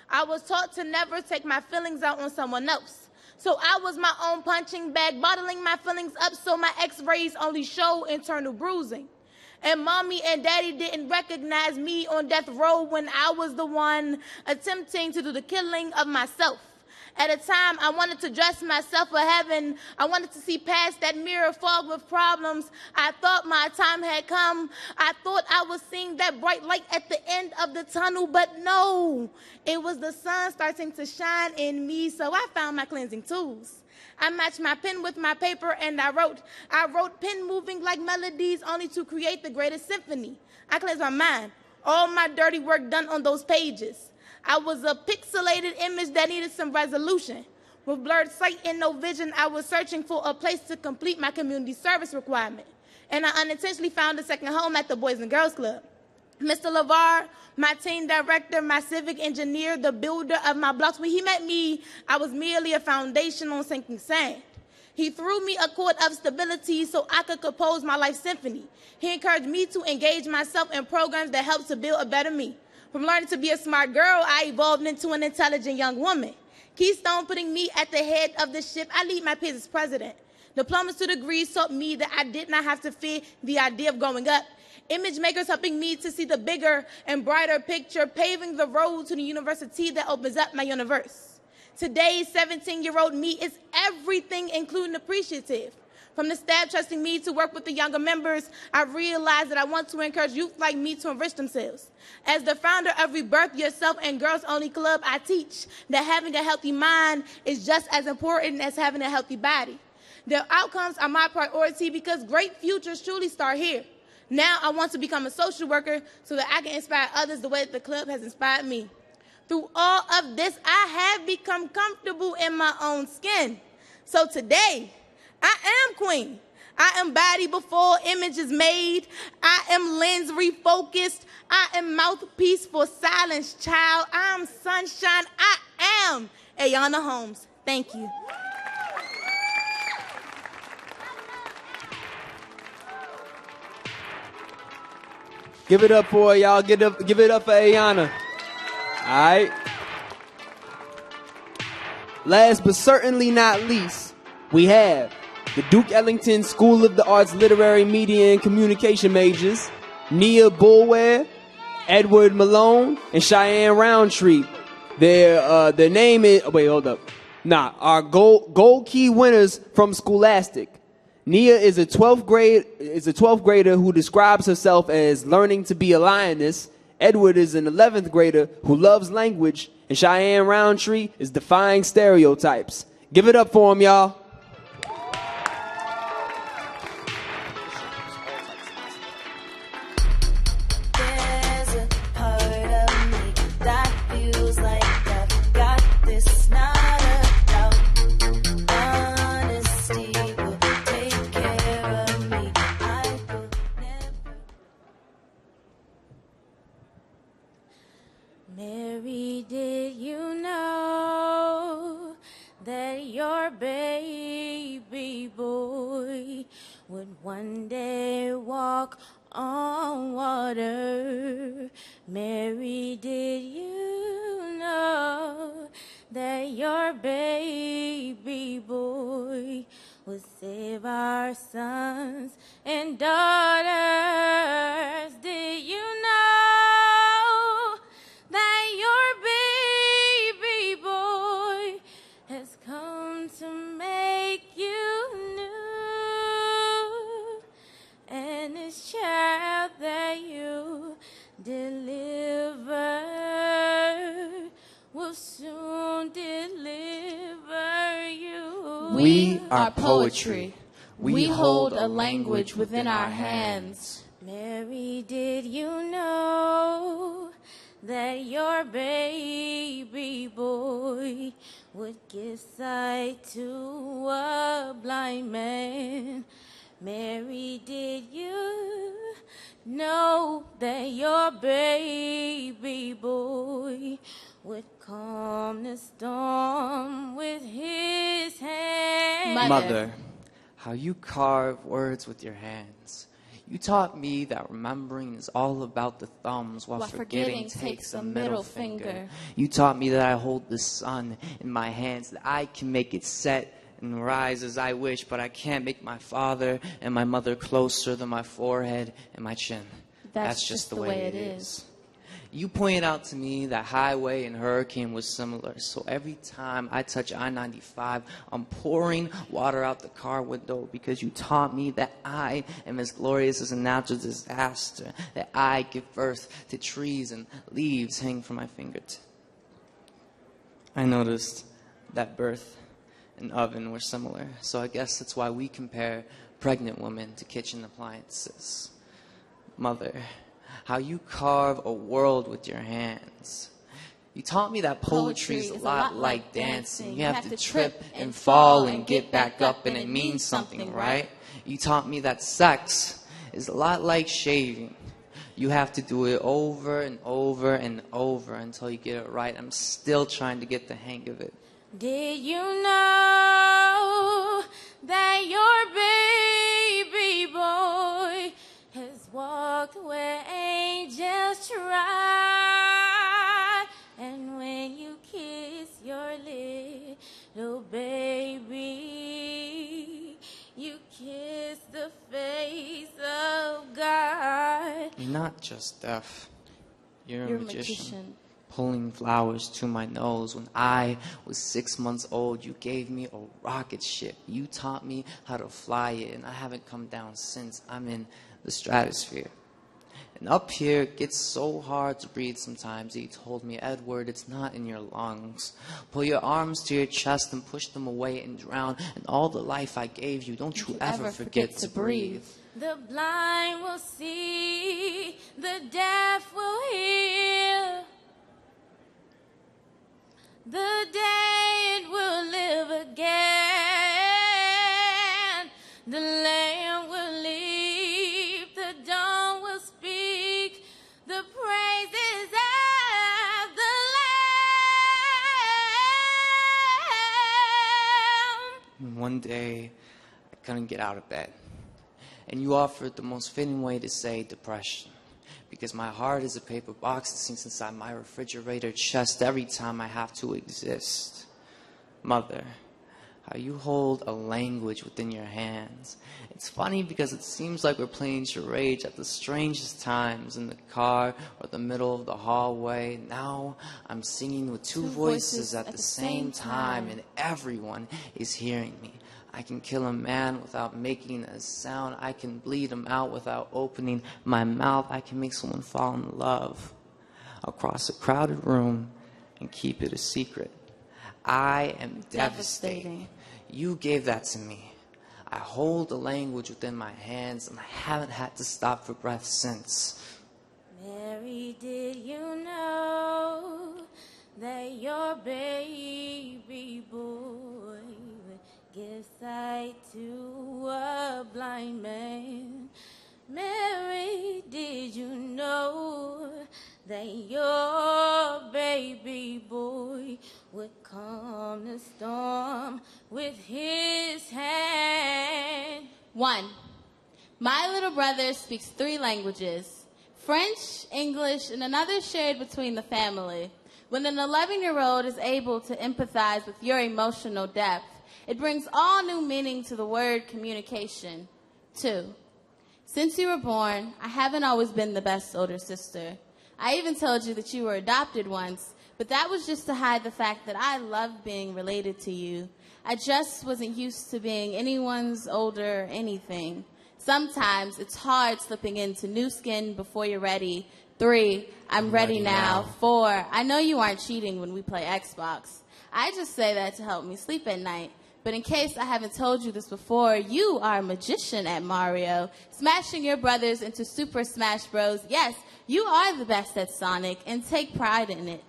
Speaker 11: I was taught to never take my feelings out on someone else. So I was my own punching bag, bottling my feelings up so my x-rays only show internal bruising. And mommy and daddy didn't recognize me on death row when I was the one attempting to do the killing of myself. At a time, I wanted to dress myself for heaven. I wanted to see past that mirror fog with problems. I thought my time had come. I thought I was seeing that bright light at the end of the tunnel, but no. It was the sun starting to shine in me, so I found my cleansing tools. I matched my pen with my paper and I wrote pen moving like melodies only to create the greatest symphony. I cleansed my mind, all my dirty work done on those pages. I was a pixelated image that needed some resolution. With blurred sight and no vision, I was searching for a place to complete my community service requirement. And I unintentionally found a second home at the Boys and Girls Club. Mr. LeVar, my team director, my civic engineer, the builder of my blocks, when he met me, I was merely a foundation on sinking sand. He threw me a chord of stability so I could compose my life symphony. He encouraged me to engage myself in programs that help to build a better me. From learning to be a smart girl, I evolved into an intelligent young woman. Keystone putting me at the head of the ship, I lead my peers as president. Diplomas to degrees taught me that I did not have to fear the idea of growing up. Image makers helping me to see the bigger and brighter picture, paving the road to the university that opens up my universe. Today's 17-year-old me is everything, including appreciative. From the staff trusting me to work with the younger members, I realized that I want to encourage youth like me to enrich themselves. As the founder of Rebirth Yourself and Girls Only Club, I teach that having a healthy mind is just as important as having a healthy body. Their outcomes are my priority because great futures truly start here. Now I want to become a social worker so that I can inspire others the way that the club has inspired me. Through all of this, I have become comfortable in my own skin. So today, I am queen. I am body before image is made. I am lens refocused. I am mouthpiece for silence, child. I am sunshine. I am Ayana Holmes. Thank you.
Speaker 2: Give it up for y'all. Give it up for Ayana. All right. Last but certainly not least, we have the Duke Ellington School of the Arts Literary Media and Communication majors, Nia Bulware, Edward Malone, and Cheyenne Roundtree. Their name is, our gold key winners from Scholastic. Nia is a 12th grader who describes herself as learning to be a lioness. Edward is an 11th grader who loves language, and Cheyenne Roundtree is defying stereotypes. Give it up for them, y'all.
Speaker 11: Mary, did you know that your baby boy would one day walk on water? Mary, did you baby boy would save our sons and daughters. Did you know that your baby boy has come to make you new? And this child that you deliver will soon deliver you.
Speaker 12: We are poetry. We hold a language within our hands.
Speaker 11: Mary, did you know that your baby boy would give sight to a blind man? Mary, did you know that your baby boy would calm the storm with his hand?
Speaker 12: Mother, how you carve words with your hands. You taught me that remembering is all about the thumbs, while forgetting takes a middle finger. You taught me that I hold the sun in my hands, that I can make it set and rise as I wish, but I can't make my father and my mother closer than my forehead and my chin. That's just the way it is. You pointed out to me that highway and hurricane was similar, so every time I touch I-95, I'm pouring water out the car window because you taught me that I am as glorious as a natural disaster, that I give birth to trees and leaves hang from my fingertips. I noticed that birth and oven were similar, so I guess that's why we compare pregnant women to kitchen appliances. Mother, how you carve a world with your hands. You taught me that poetry is a lot like dancing. You have to trip and fall and get back up, and it means something, right? You taught me that sex is a lot like shaving. You have to do it over and over and over until you get it right. I'm still trying to get the hang of it.
Speaker 11: Did you know that your baby boy has walked where angels trod? And when you kiss your little baby, you kiss the face of God.
Speaker 12: You're not just deaf. You're a magician. Pulling flowers to my nose. When I was 6 months old, you gave me a rocket ship. You taught me how to fly it, and I haven't come down since. I'm in the stratosphere. And up here, it gets so hard to breathe sometimes. You told me, Edward, it's not in your lungs. Pull your arms to your chest and push them away and drown. And all the life I gave you, don't you ever forget to breathe.
Speaker 11: The blind will see, the deaf will hear. The dead will live again. The lame will leap. The dumb will speak. The praises of the Lamb.
Speaker 12: And one day, I couldn't get out of bed. And you offered the most fitting way to say depression. Because my heart is a paper box that sinks inside my refrigerator chest every time I have to exist. Mother, how you hold a language within your hands. It's funny because it seems like we're playing charades at the strangest times, in the car or the middle of the hallway. Now I'm singing with two voices at the same time, and everyone is hearing me. I can kill a man without making a sound. I can bleed him out without opening my mouth. I can make someone fall in love across a crowded room and keep it a secret. I am devastating. You gave that to me. I hold the language within my hands, and I haven't had to stop for breath since.
Speaker 11: Mary, did you know that your baby boy would give sight to a blind man? Mary, did you know that your baby boy would calm the storm with his hand?
Speaker 13: 1. My little brother speaks 3 languages: French, English, and another shared between the family. When an 11-year-old is able to empathize with your emotional depth, It brings all new meaning to the word communication. 2. Since you were born, I haven't always been the best older sister. I even told you that you were adopted once, but that was just to hide the fact that I love being related to you. I just wasn't used to being anyone's older anything. Sometimes it's hard slipping into new skin before you're ready. 3, I'm ready now. 4, I know you aren't cheating when we play Xbox. I just say that to help me sleep at night. But in case I haven't told you this before, you are a magician at Mario, smashing your brothers into Super Smash Bros. Yes, you are the best at Sonic, and take pride in it.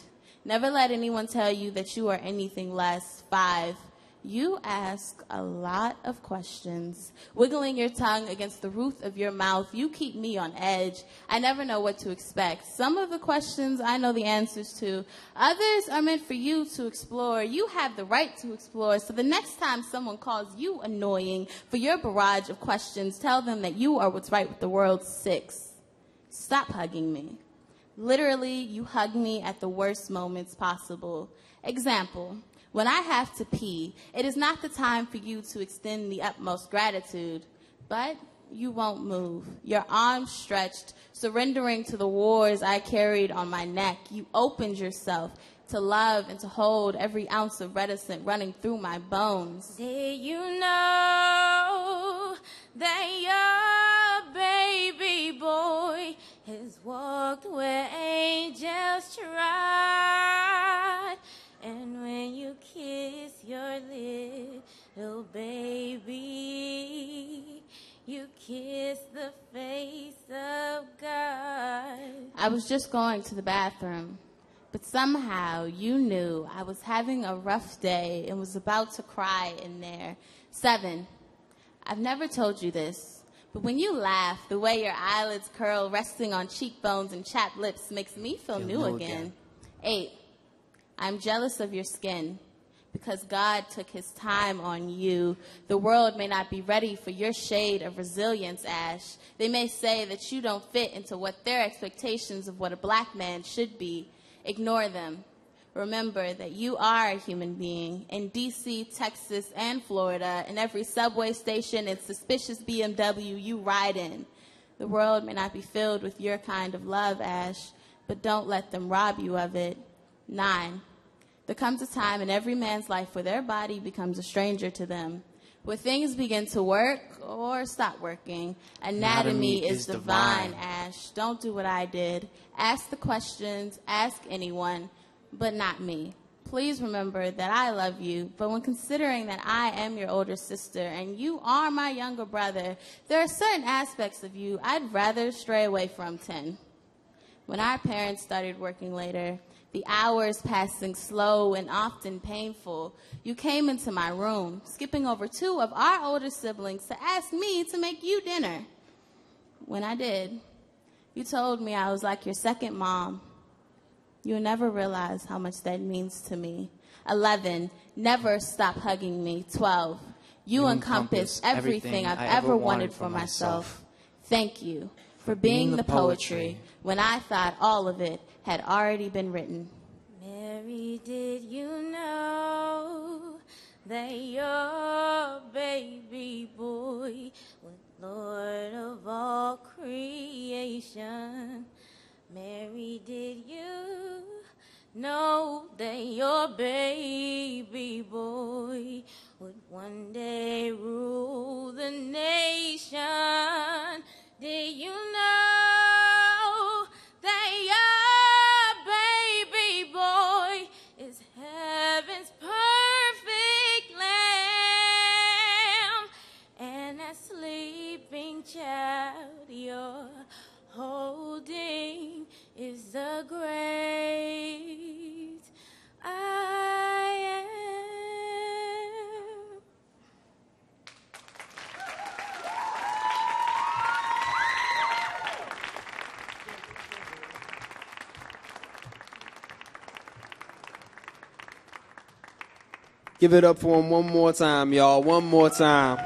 Speaker 13: Never let anyone tell you that you are anything less. 5, you ask a lot of questions. Wiggling your tongue against the roof of your mouth, you keep me on edge. I never know what to expect. Some of the questions I know the answers to. Others are meant for you to explore. You have the right to explore, so the next time someone calls you annoying for your barrage of questions, tell them that you are what's right with the world. 6, stop hugging me. Literally, you hug me at the worst moments possible. Example. When I have to pee, it is not the time for you to extend the utmost gratitude, but you won't move. Your arms stretched, surrendering to the wars I carried on my neck. You opened yourself to love and to hold every ounce of reticence running through my bones.
Speaker 11: Did you know that your baby boy has walked where angels trod? And when you kiss your little baby, you kiss the face of God.
Speaker 13: I was just going to the bathroom, but somehow you knew I was having a rough day and was about to cry in there. 7, I've never told you this, but when you laugh, the way your eyelids curl, resting on cheekbones and chapped lips, makes me feel new again. 8, I'm jealous of your skin because God took his time on you. The world may not be ready for your shade of resilience, Ash. They may say that you don't fit into what their expectations of what a black man should be. Ignore them. Remember that you are a human being in D.C., Texas, and Florida, in every subway station and suspicious BMW you ride in. The world may not be filled with your kind of love, Ash, but don't let them rob you of it. 9, there comes a time in every man's life where their body becomes a stranger to them, where things begin to work or stop working. Anatomy is divine, Ash. Don't do what I did. Ask the questions, ask anyone, but not me. Please remember that I love you, but when considering that I am your older sister and you are my younger brother, there are certain aspects of you I'd rather stray away from. 10, when our parents started working later, the hours passing slow and often painful, you came into my room, skipping over 2 of our older siblings to ask me to make you dinner. When I did, you told me I was like your second mom. You'll never realize how much that means to me. 11, never stop hugging me. 12, you encompass everything I've ever wanted for myself. Thank you for being the poetry when I thought all of it had already been written.
Speaker 11: Mary, did you know that your baby boy was Lord of all creation? Mary, did you know that your baby boy would one day rule the nation? Did you know that your baby boy is heaven's perfect lamb? And that sleeping child you're holding is the great I am.
Speaker 2: Give it up for him one more time, y'all. One more time.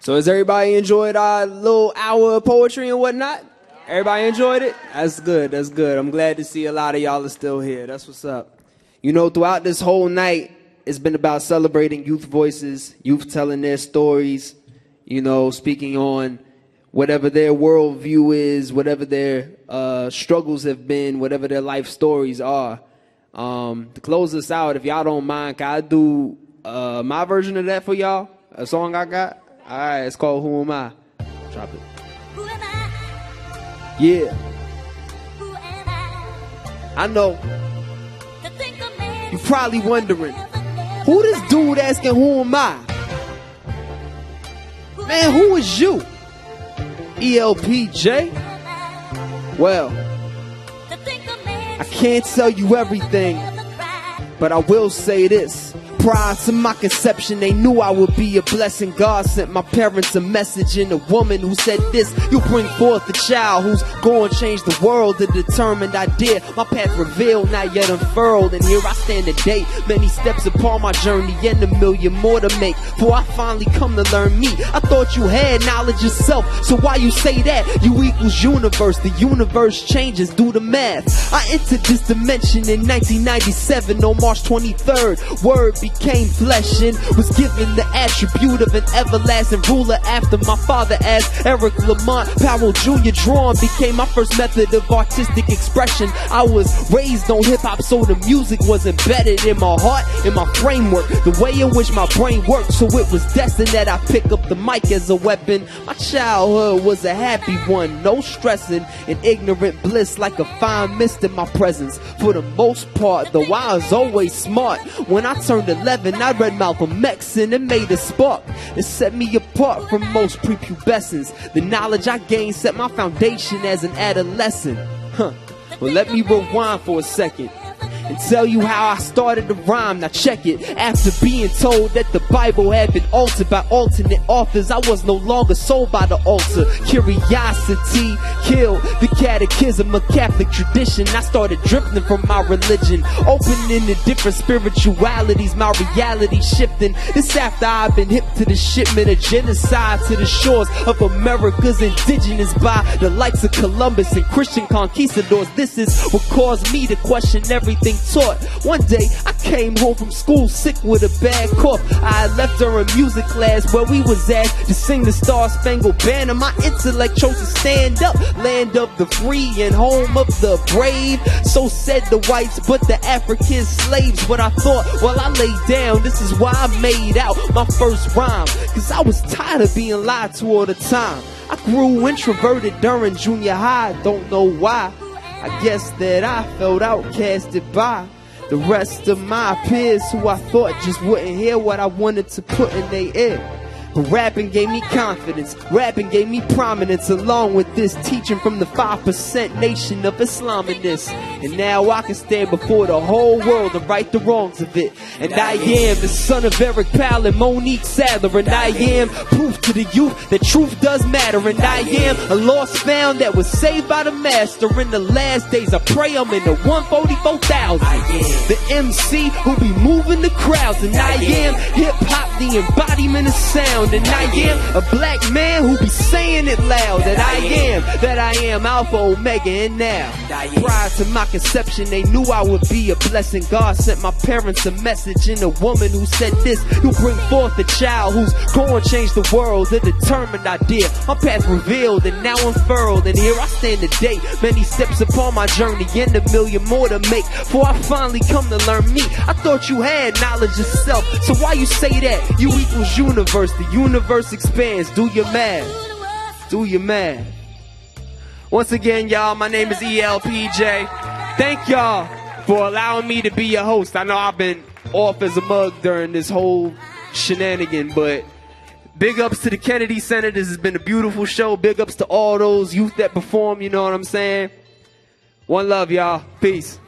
Speaker 2: So has everybody enjoyed our little hour of poetry and whatnot? Everybody enjoyed it? That's good. That's good. I'm glad to see a lot of y'all are still here. That's what's up. You know, throughout this whole night, it's been about celebrating youth voices, youth telling their stories, you know, speaking on whatever their worldview is, whatever their struggles have been, whatever their life stories are. To close this out, if y'all don't mind, can I do my version of that for y'all? A song I got? All right, it's called Who Am I? Drop it. Yeah. I know. You're probably wondering, who this dude asking who am I? Man, who is you? ELPJ? Well, I can't tell you everything, but I will say this. Prior to my conception, they knew I would be a blessing. God sent my parents a message and a woman who said this: you bring forth a child who's going to change the world. A determined idea, my path revealed, not yet unfurled. And here I stand today, many steps upon my journey and a million more to make. For I finally come to learn me. I thought you had knowledge yourself, so why you say that? You equals universe, the universe changes, do the math. I entered this dimension in 1997 on March 23rd. Word became flesh and was given the attribute of an everlasting ruler after my father as Eric Lamont Powell Jr. Drawing became my first method of artistic expression. I was raised on hip-hop, so the music was embedded in my heart, in my framework, the way in which my brain worked. So it was destined that I pick up the mic as a weapon. My childhood was a happy one, no stressing, and ignorant bliss like a fine mist in my presence. For the most part, though I was always smart, when I turned 11, I read Malcolm X and it made a spark. It set me apart from most prepubescents. The knowledge I gained set my foundation as an adolescent. Well, let me rewind for a second and tell you how I started to rhyme. Now check it. After being told that the Bible had been altered by alternate authors, I was no longer sold by the altar. Curiosity killed the catechism of Catholic tradition. I started drifting from my religion, opening to different spiritualities, my reality shifting. This after I've been hip to the shipment of genocide to the shores of America's indigenous by the likes of Columbus and Christian conquistadors. This is what caused me to question everything taught. One day I came home from school sick with a bad cough. I had left during music class where we was asked to sing the Star Spangled Banner. My intellect chose to stand up, land of the free and home of the brave. So said the whites, but the African slaves. But I thought while I laid down, this is why I made out my first rhyme, cause I was tired of being lied to all the time. I grew introverted during junior high, don't know why. I guess that I felt outcasted by the rest of my peers who I thought just wouldn't hear what I wanted to put in their ear. But rapping gave me confidence, rapping gave me prominence, along with this teaching from the 5% nation of Islamists. And now I can stand before the whole world and right the wrongs of it. And I am the son of Eric Powell and Monique Sadler. And I am proof to the youth that truth does matter. And I am a lost found that was saved by the master. In the last days I pray I'm in the 144,000. The MC who be moving the crowds. And I am hip-hop, the embodiment of sound. And I am a black man who be saying it loud. That I am Alpha, Omega, and now. Prior to my conception, they knew I would be a blessing. God sent my parents a message and a woman who said this: you bring forth a child who's going to change the world. A determined idea, my path revealed and now unfurled. And here I stand today, many steps upon my journey and a million more to make. For I finally come to learn me. I thought you had knowledge yourself, so why you say that? You equals universe, the universe expands. Do your math, do your math. Once again, y'all, my name is ELPJ. Thank y'all for allowing me to be your host. I know I've been off as a mug during this whole shenanigan, but big ups to the Kennedy Center. This has been a beautiful show. Big ups to all those youth that perform, you know what I'm saying? One love, y'all. Peace.